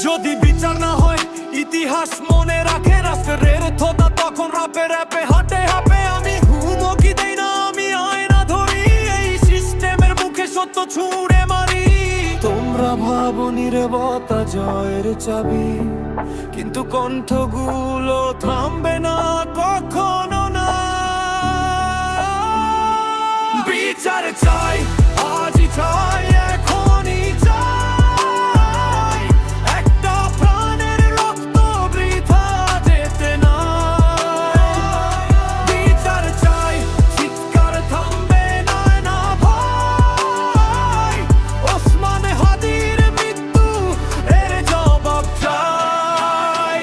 যদি বিচার না হয় ইতিহাস মনে রাখে রাষ্ট্রের থোতা তখন রাপে রাপে হাঁটে হাঁপে আমি ঘুমো কি দেই না আমি আয়না ধরি এই সিস্টেমের মুখে সত্য ছুঁড়ে মারি তোমরা ভাবো নীরবতা জয়ের চাবি কিন্তু কণ্ঠগুলো থামবে না কখনো না বিচার চাই আজই চাই এখনই চাই একটা প্রাণের রক্ত বৃথা যেতে না বিচার চাই চিৎকার থামবে না না ভাই ওসমান হাদির মৃত্যু এর জবাব চাই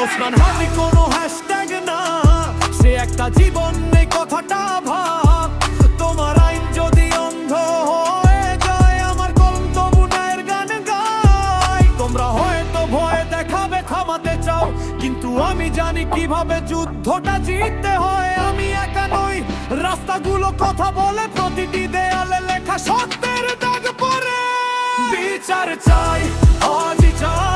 ওসমান হাদি কোনো হ্যাশট্যাগ না সে একটা জীবন এই কথাটা ভাব তোমার আইন যদি অন্ধ হয়ে যায় আমার কলম তবু ন্যায়ের গান গায় তোমরা হয়তো ভয় দেখাবে থামাতে চাও কিন্তু আমি জানি কিভাবে যুদ্ধটা জিততে হয় আমি একা নই রাস্তাগুলো কথা বলে প্রতিটি দেয়ালে লেখা সত্যের দাগ পড়ে বিচার চাই আজই চাই